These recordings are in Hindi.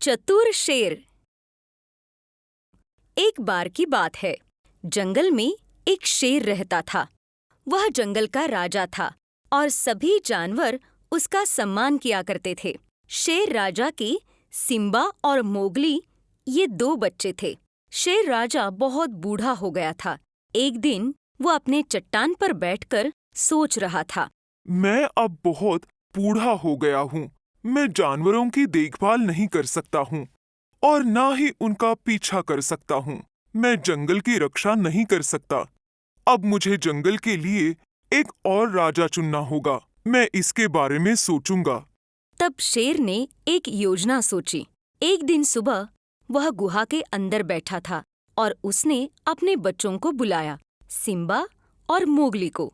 चतुर शेर। एक बार की बात है, जंगल में एक शेर रहता था। वह जंगल का राजा था और सभी जानवर उसका सम्मान किया करते थे। शेर राजा के सिम्बा और मोगली ये दो बच्चे थे। शेर राजा बहुत बूढ़ा हो गया था। एक दिन वो अपने चट्टान पर बैठकर सोच रहा था। मैं अब बहुत बूढ़ा हो गया हूँ। मैं जानवरों की देखभाल नहीं कर सकता हूँ और ना ही उनका पीछा कर सकता हूँ। मैं जंगल की रक्षा नहीं कर सकता। अब मुझे जंगल के लिए एक और राजा चुनना होगा। मैं इसके बारे में सोचूंगा। तब शेर ने एक योजना सोची। एक दिन सुबह वह गुहा के अंदर बैठा था और उसने अपने बच्चों को बुलाया, सिम्बा और मोगली को।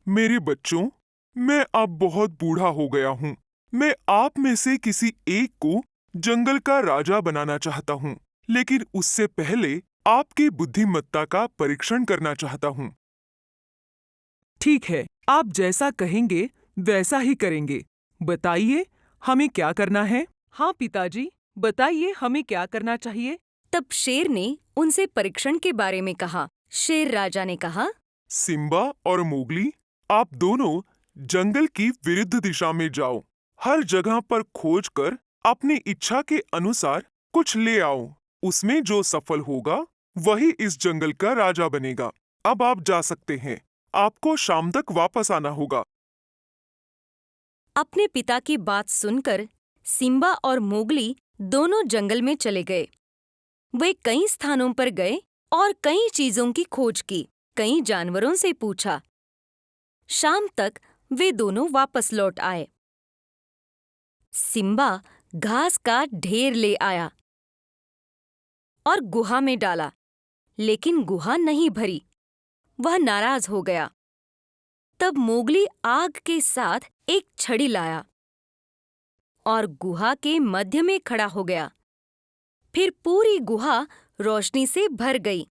मेरे बच्चों, मैं अब बहुत बूढ़ा हो गया हूँ। मैं आप में से किसी एक को जंगल का राजा बनाना चाहता हूँ, लेकिन उससे पहले आपकी बुद्धिमत्ता का परीक्षण करना चाहता हूँ। ठीक है, आप जैसा कहेंगे वैसा ही करेंगे। बताइए, हमें क्या करना है? हाँ पिताजी, बताइए हमें क्या करना चाहिए? तब शेर ने उनसे परीक्षण के बारे में कहा। शेर राजा ने कहा, सिम्बा और मोगली, आप दोनों जंगल की विरुद्ध दिशा में जाओ। हर जगह पर खोज कर अपनी इच्छा के अनुसार कुछ ले आओ। उसमें जो सफल होगा वही इस जंगल का राजा बनेगा। अब आप जा सकते हैं। आपको शाम तक वापस आना होगा। अपने पिता की बात सुनकर सिम्बा और मोगली दोनों जंगल में चले गए। वे कई स्थानों पर गए और कई चीजों की खोज की, कई जानवरों से पूछा। शाम तक वे दोनों वापस लौट आए। सिम्बा घास का ढेर ले आया और गुहा में डाला, लेकिन गुहा नहीं भरी। वह नाराज हो गया। तब मोगली आग के साथ एक छड़ी लाया और गुहा के मध्य में खड़ा हो गया। फिर पूरी गुहा रोशनी से भर गई।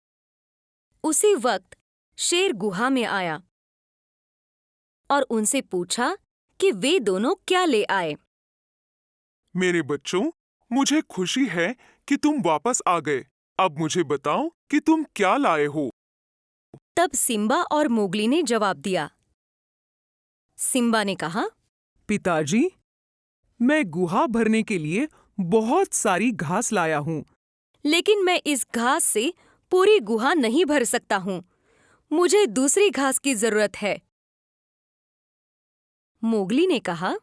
उसी वक्त शेर गुहा में आया और उनसे पूछा कि वे दोनों क्या ले आए। मेरे बच्चों, मुझे खुशी है कि तुम वापस आ गए। अब मुझे बताओ कि तुम क्या लाए हो। तब सिम्बा और मोगली ने जवाब दिया। सिम्बा ने कहा, पिताजी, मैं गुहा भरने के लिए बहुत सारी घास लाया हूँ। लेकिन मैं इस घास से पूरी गुहा नहीं भर सकता हूँ। मुझे दूसरी घास की जरूरत है। मोगली ने कहा,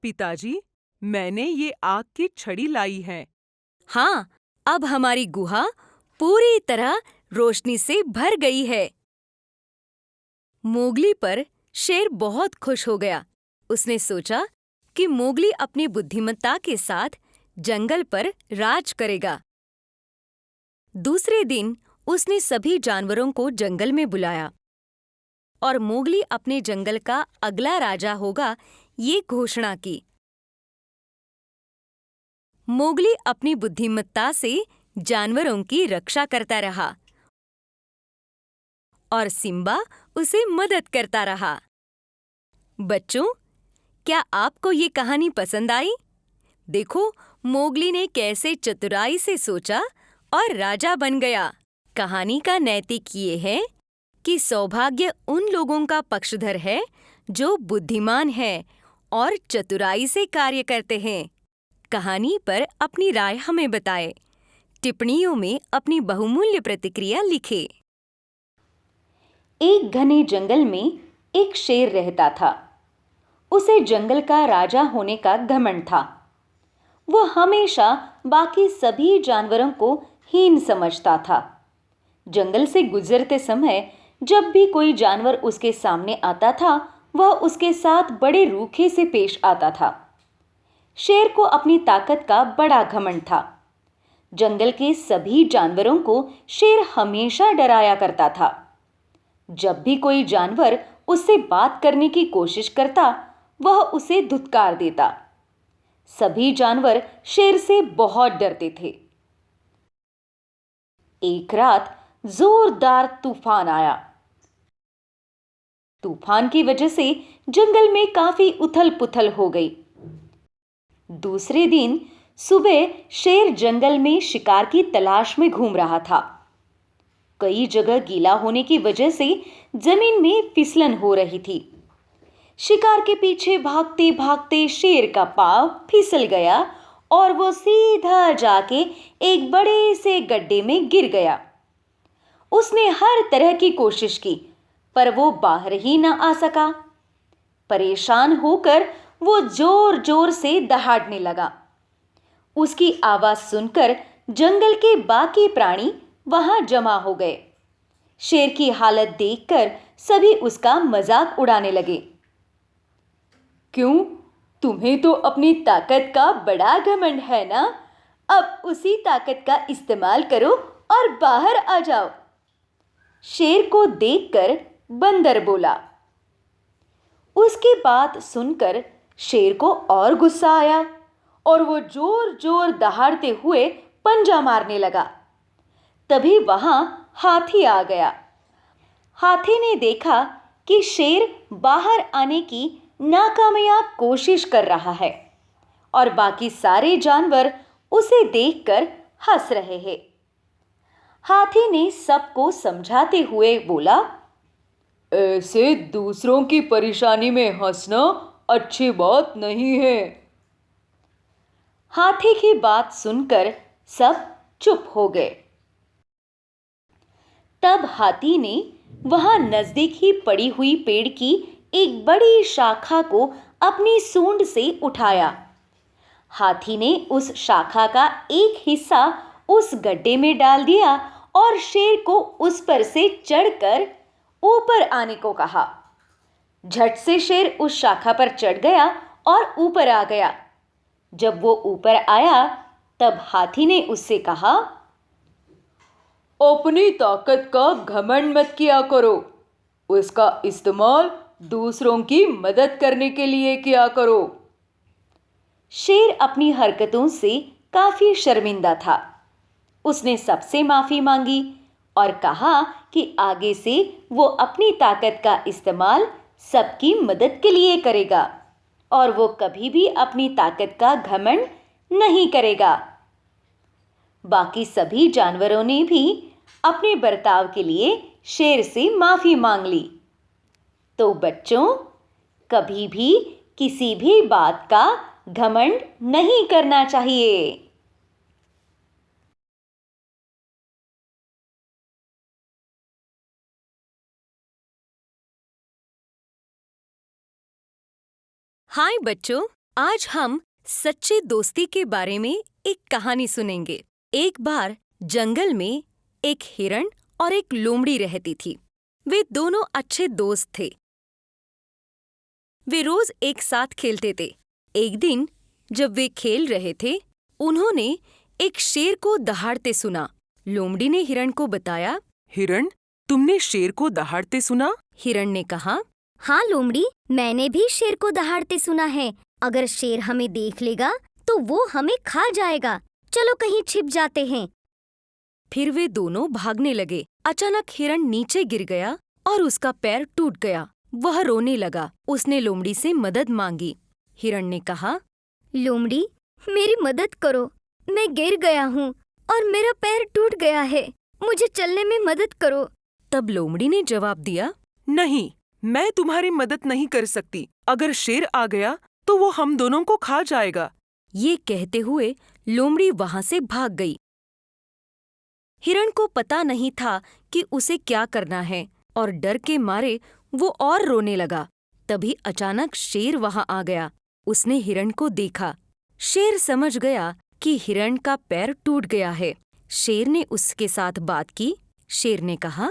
पिताजी, मैंने ये आग की छड़ी लाई है। हाँ, अब हमारी गुहा पूरी तरह रोशनी से भर गई है। मोगली पर शेर बहुत खुश हो गया। उसने सोचा कि मोगली अपनी बुद्धिमत्ता के साथ जंगल पर राज करेगा। दूसरे दिन उसने सभी जानवरों को जंगल में बुलाया और मोगली अपने जंगल का अगला राजा होगा ये घोषणा की। मोगली अपनी बुद्धिमत्ता से जानवरों की रक्षा करता रहा और सिम्बा उसे मदद करता रहा। बच्चों, क्या आपको ये कहानी पसंद आई? देखो, मोगली ने कैसे चतुराई से सोचा और राजा बन गया। कहानी का नैतिक ये है कि सौभाग्य उन लोगों का पक्षधर है जो बुद्धिमान है और चतुराई से कार्य करते हैं। कहानी पर अपनी राय हमें बताएं। टिप्पणियों में अपनी बहुमूल्य प्रतिक्रिया लिखें। एक घने जंगल में एक शेर रहता था। उसे जंगल का राजा होने का घमंड था। वो हमेशा बाकी सभी जानवरों को हीन समझता था। जंगल से गुजरते समय जब भी कोई जानवर उसके सामने आता था, वह उसके साथ बड़े रूखे से पेश आता था। शेर को अपनी ताकत का बड़ा घमंड था। जंगल के सभी जानवरों को शेर हमेशा डराया करता था। जब भी कोई जानवर उससे बात करने की कोशिश करता, वह उसे धुतकार देता। सभी जानवर शेर से बहुत डरते थे। एक रात जोरदार तूफान आया। तूफान की वजह से जंगल में काफी उथल-पुथल हो गई। दूसरे दिन सुबह शेर जंगल में शिकार की तलाश में घूम रहा था। कई जगह गीला होने की वजह से जमीन में फिसलन हो रही थी। शिकार के पीछे भागते भागते शेर का पांव फिसल गया और वो सीधा जाके एक बड़े से गड्ढे में गिर गया। उसने हर तरह की कोशिश की, पर वो बाहर ही न आ सका। परेशान होकर वो जोर जोर से दहाड़ने लगा। उसकी आवाज सुनकर जंगल के बाकी प्राणी वहां जमा हो गए। शेर की हालत देखकर सभी उसका मजाक उड़ाने लगे। क्यों, तुम्हें तो अपनी ताकत का बड़ा घमंड है ना? अब उसी ताकत का इस्तेमाल करो और बाहर आ जाओ। शेर को देखकर बंदर बोला। उसकी बात सुनकर शेर को और गुस्सा आया और वो जोर जोर दहाड़ते हुए पंजा मारने लगा। तभी वहां हाथी आ गया। हाथी ने देखा कि शेर बाहर आने की नाकामयाब कोशिश कर रहा है और बाकी सारे जानवर उसे देखकर हंस रहे हैं। हाथी ने सबको समझाते हुए बोला, ऐसे दूसरों की परेशानी में हंसना अच्छी बात नहीं है। हाथी की बात सुनकर सब चुप हो गए। तब हाथी ने वहां नजदीक ही पड़ी हुई पेड़ की एक बड़ी शाखा को अपनी सूंड से उठाया। हाथी ने उस शाखा का एक हिस्सा उस गड्ढे में डाल दिया और शेर को उस पर से चढ़कर ऊपर आने को कहा। झट से शेर उस शाखा पर चढ़ गया और ऊपर आ गया। जब वो ऊपर आया तब हाथी ने उससे कहा, अपनी ताकत का घमंड मत किया करो, उसका इस्तेमाल दूसरों की मदद करने के लिए किया करो। शेर अपनी हरकतों से काफी शर्मिंदा था। उसने सबसे माफी मांगी और कहा कि आगे से वो अपनी ताकत का इस्तेमाल सबकी मदद के लिए करेगा और वो कभी भी अपनी ताकत का घमंड नहीं करेगा। बाकी सभी जानवरों ने भी अपने बर्ताव के लिए शेर से माफी मांग ली। तो बच्चों, कभी भी किसी भी बात का घमंड नहीं करना चाहिए। हाय बच्चों, आज हम सच्ची दोस्ती के बारे में एक कहानी सुनेंगे। एक बार जंगल में एक हिरण और एक लोमड़ी रहती थी। वे दोनों अच्छे दोस्त थे। वे रोज एक साथ खेलते थे। एक दिन जब वे खेल रहे थे, उन्होंने एक शेर को दहाड़ते सुना। लोमड़ी ने हिरण को बताया। हिरण, तुमने शेर को दहाड़ते सुना? हिरण ने कहा, हाँ लोमड़ी, मैंने भी शेर को दहाड़ते सुना है। अगर शेर हमें देख लेगा तो वो हमें खा जाएगा। चलो कहीं छिप जाते हैं। फिर वे दोनों भागने लगे। अचानक हिरण नीचे गिर गया और उसका पैर टूट गया। वह रोने लगा। उसने लोमड़ी से मदद मांगी। हिरण ने कहा, लोमड़ी, मेरी मदद करो, मैं गिर गया हूँ और मेरा पैर टूट गया है। मुझे चलने में मदद करो। तब लोमड़ी ने जवाब दिया, नहीं, मैं तुम्हारी मदद नहीं कर सकती। अगर शेर आ गया तो वो हम दोनों को खा जाएगा। ये कहते हुए लोमड़ी वहां से भाग गई। हिरण को पता नहीं था कि उसे क्या करना है और डर के मारे वो और रोने लगा। तभी अचानक शेर वहां आ गया। उसने हिरण को देखा। शेर समझ गया कि हिरण का पैर टूट गया है। शेर ने उसके साथ बात की। शेर ने कहा,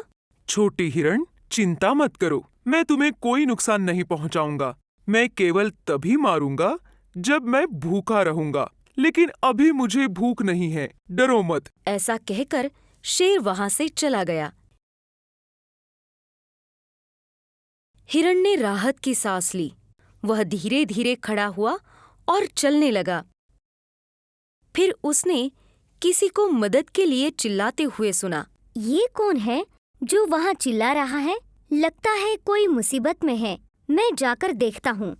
छोटी हिरण, चिंता मत करो, मैं तुम्हें कोई नुकसान नहीं पहुंचाऊंगा। मैं केवल तभी मारूंगा जब मैं भूखा रहूंगा, लेकिन अभी मुझे भूख नहीं है, डरो मत। ऐसा कहकर शेर वहां से चला गया। हिरण ने राहत की सांस ली। वह धीरे धीरे खड़ा हुआ और चलने लगा। फिर उसने किसी को मदद के लिए चिल्लाते हुए सुना। ये कौन है जो वहाँ चिल्ला रहा है? लगता है कोई मुसीबत में है। मैं जाकर देखता हूँ।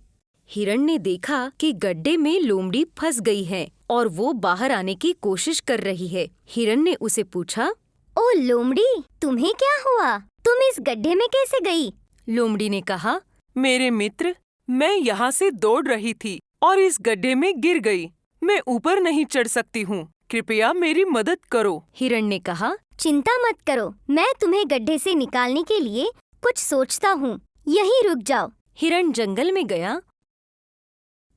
हिरण ने देखा कि गड्ढे में लोमड़ी फंस गई है और वो बाहर आने की कोशिश कर रही है। हिरण ने उसे पूछा, ओ लोमड़ी, तुम्हें क्या हुआ? तुम इस गड्ढे में कैसे गई? लोमड़ी ने कहा, मेरे मित्र, मैं यहाँ से दौड़ रही थी और इस गड्ढे में गिर गई। मैं ऊपर नहीं चढ़ सकती हूँ, कृपया मेरी मदद करो। हिरण ने कहा, चिंता मत करो, मैं तुम्हें गड्ढे से निकालने के लिए कुछ सोचता हूँ। यहीं रुक जाओ। हिरण जंगल में गया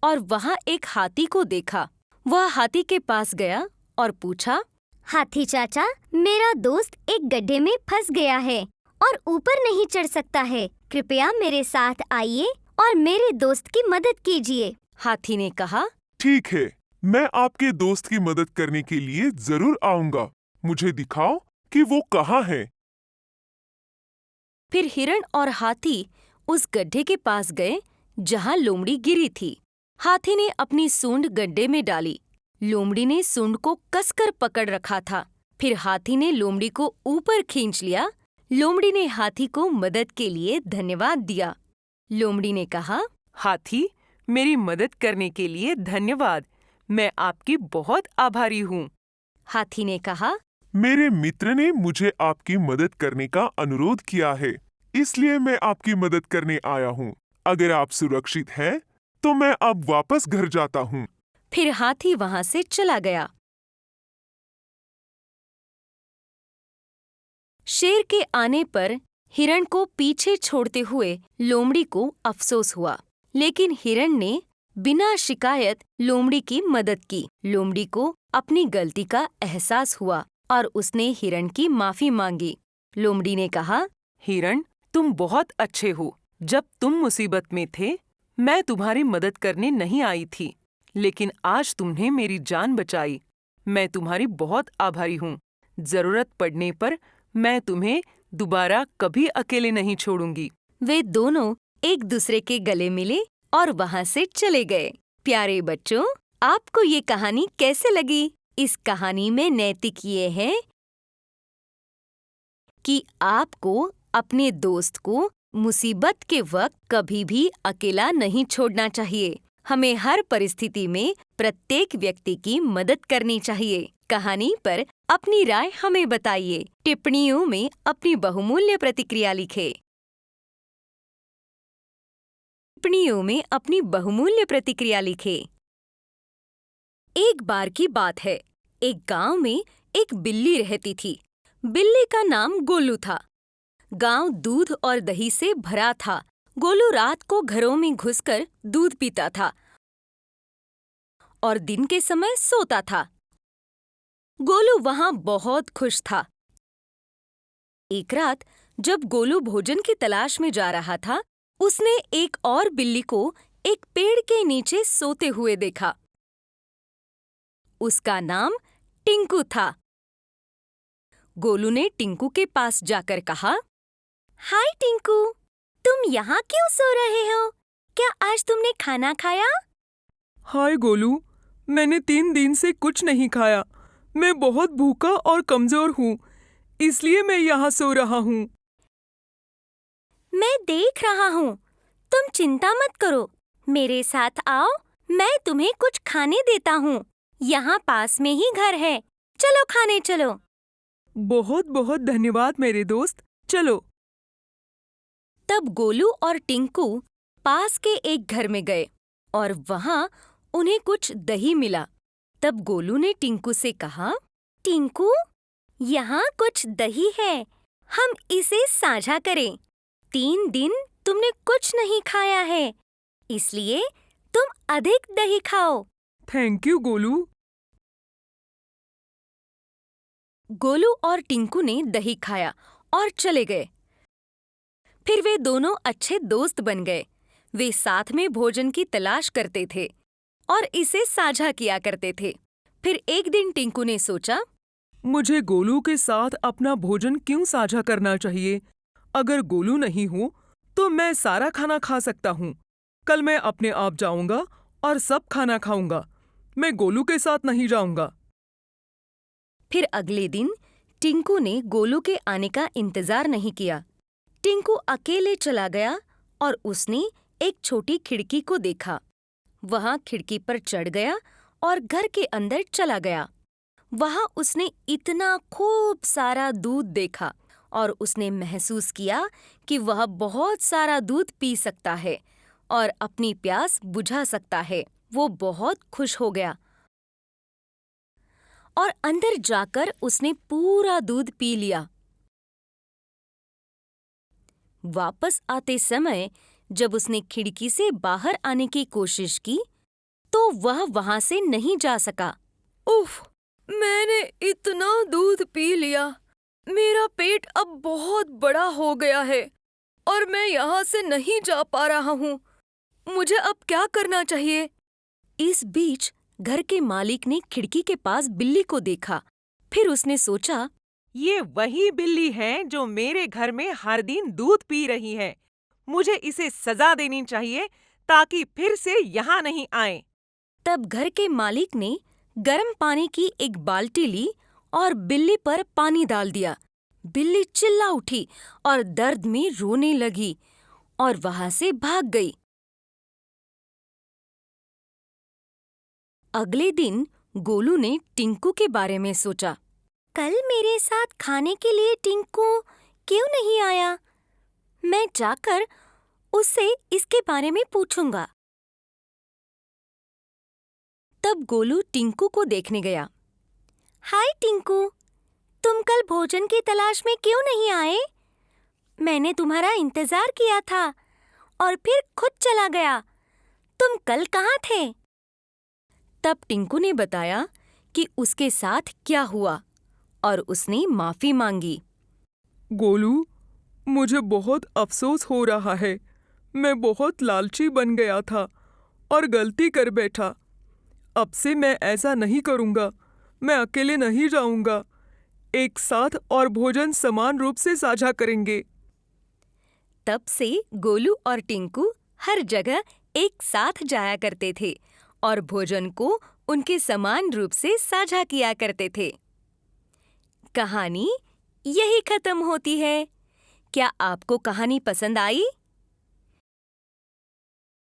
और वहाँ एक हाथी को देखा। वह हाथी के पास गया और पूछा, हाथी चाचा, मेरा दोस्त एक गड्ढे में फंस गया है और ऊपर नहीं चढ़ सकता है। कृपया मेरे साथ आइए और मेरे दोस्त की मदद कीजिए। हाथी ने कहा, ठीक है, मैं आपके दोस्त की मदद करने के लिए जरूर आऊंगा। मुझे दिखाओ कि वो कहाँ है। फिर हिरण और हाथी उस गड्ढे के पास गए जहाँ लोमड़ी गिरी थी। हाथी ने अपनी सूंड गड्ढे में डाली। लोमड़ी ने सूंड को कसकर पकड़ रखा था। फिर हाथी ने लोमड़ी को ऊपर खींच लिया। लोमड़ी ने हाथी को मदद के लिए धन्यवाद दिया। लोमड़ी ने कहा, हाथी, मेरी मदद करने के लिए धन्यवाद। मैं आपकी बहुत आभारी हूँ। हाथी ने कहा, मेरे मित्र ने मुझे आपकी मदद करने का अनुरोध किया है, इसलिए मैं आपकी मदद करने आया हूँ। अगर आप सुरक्षित हैं, तो मैं अब वापस घर जाता हूँ। फिर हाथी वहां से चला गया। शेर के आने पर हिरण को पीछे छोड़ते हुए लोमड़ी को अफसोस हुआ, लेकिन हिरण ने बिना शिकायत लोमड़ी की मदद की। लोमड़ी को अपनी गलती का एहसास हुआ और उसने हिरण की माफी मांगी। लोमड़ी ने कहा, हिरण, तुम बहुत अच्छे हो। जब तुम मुसीबत में थे, मैं तुम्हारी मदद करने नहीं आई थी, लेकिन आज तुमने मेरी जान बचाई। मैं तुम्हारी बहुत आभारी हूँ। जरूरत पड़ने पर मैं तुम्हें दोबारा कभी अकेले नहीं छोड़ूंगी। वे दोनों एक दूसरे के गले मिले और वहां से चले गए। प्यारे बच्चों, आपको ये कहानी कैसे लगी? इस कहानी में नैतिक ये है कि आपको अपने दोस्त को मुसीबत के वक्त कभी भी अकेला नहीं छोड़ना चाहिए। हमें हर परिस्थिति में प्रत्येक व्यक्ति की मदद करनी चाहिए। कहानी पर अपनी राय हमें बताइए। टिप्पणियों में अपनी बहुमूल्य प्रतिक्रिया लिखें। टिप्पणियों में अपनी बहुमूल्य प्रतिक्रिया लिखें। एक बार की बात है, एक गांव में एक बिल्ली रहती थी। बिल्ली का नाम गोलू था। गांव दूध और दही से भरा था। गोलू रात को घरों में घुसकर दूध पीता था और दिन के समय सोता था। गोलू वहां बहुत खुश था। एक रात जब गोलू भोजन की तलाश में जा रहा था, उसने एक और बिल्ली को एक पेड़ के नीचे सोते हुए देखा। उसका नाम टिंकू था। गोलू ने टिंकू के पास जाकर कहा, हाय टिंकू, तुम यहाँ क्यों सो रहे हो? क्या आज तुमने खाना खाया? हाय गोलू, मैंने 3 दिन से कुछ नहीं खाया। मैं बहुत भूखा और कमजोर हूँ, इसलिए मैं यहाँ सो रहा हूँ। मैं देख रहा हूँ। तुम चिंता मत करो, मेरे साथ आओ, मैं तुम्हें कुछ खाने देता हूँ। यहाँ पास में ही घर है, चलो खाने चलो। बहुत बहुत धन्यवाद मेरे दोस्त, चलो। तब गोलू और टिंकू पास के एक घर में गए और वहां उन्हें कुछ दही मिला। तब गोलू ने टिंकू से कहा, टिंकू, यहाँ कुछ दही है, हम इसे साझा करें। 3 दिन तुमने कुछ नहीं खाया है, इसलिए तुम अधिक दही खाओ। Thank you Golu. गोलू और टिंकू ने दही खाया और चले गए। फिर वे दोनों अच्छे दोस्त बन गए। वे साथ में भोजन की तलाश करते थे और इसे साझा किया करते थे। फिर एक दिन टिंकू ने सोचा, मुझे गोलू के साथ अपना भोजन क्यों साझा करना चाहिए? अगर गोलू नहीं हो तो मैं सारा खाना खा सकता हूँ। कल मैं अपने आप जाऊंगा और सब खाना खाऊंगा। मैं गोलू के साथ नहीं जाऊंगा। फिर अगले दिन टिंकू ने गोलू के आने का इंतजार नहीं किया। टिंकू अकेले चला गया और उसने एक छोटी खिड़की को देखा। वहां खिड़की पर चढ़ गया और घर के अंदर चला गया। वहां उसने इतना खूब सारा दूध देखा और उसने महसूस किया कि वह बहुत सारा दूध पी सकता है और अपनी प्यास बुझा सकता है। वो बहुत खुश हो गया और अंदर जाकर उसने पूरा दूध पी लिया। वापस आते समय जब उसने खिड़की से बाहर आने की कोशिश की तो वह वहां से नहीं जा सका। उफ, मैंने इतना दूध पी लिया। मेरा पेट अब बहुत बड़ा हो गया है और मैं यहाँ से नहीं जा पा रहा हूँ। मुझे अब क्या करना चाहिए? इस बीच घर के मालिक ने खिड़की के पास बिल्ली को देखा। फिर उसने सोचा, ये वही बिल्ली है जो मेरे घर में हर दिन दूध पी रही है। मुझे इसे सजा देनी चाहिए ताकि फिर से यहाँ नहीं आए। तब घर के मालिक ने गर्म पानी की एक बाल्टी ली और बिल्ली पर पानी डाल दिया। बिल्ली चिल्ला उठी और दर्द में रोने लगी और वहां से भाग गई। अगले दिन गोलू ने टिंकू के बारे में सोचा। कल मेरे साथ खाने के लिए टिंकू क्यों नहीं आया? मैं जाकर उससे इसके बारे में पूछूंगा। तब गोलू टिंकू को देखने गया। हाय टिंकू, तुम कल भोजन की तलाश में क्यों नहीं आए? मैंने तुम्हारा इंतजार किया था और फिर खुद चला गया। तुम कल कहाँ थे? तब टिंकू ने बताया कि उसके साथ क्या हुआ और उसने माफी मांगी। गोलू, मुझे बहुत अफसोस हो रहा है। मैं बहुत लालची बन गया था और गलती कर बैठा। अब से मैं ऐसा नहीं करूँगा। मैं अकेले नहीं जाऊँगा। एक साथ और भोजन समान रूप से साझा करेंगे। तब से गोलू और टिंकू हर जगह एक साथ जाया करते थे और भोजन को उनके समान रूप से साझा किया करते थे। कहानी यही खत्म होती है। क्या आपको कहानी पसंद आई?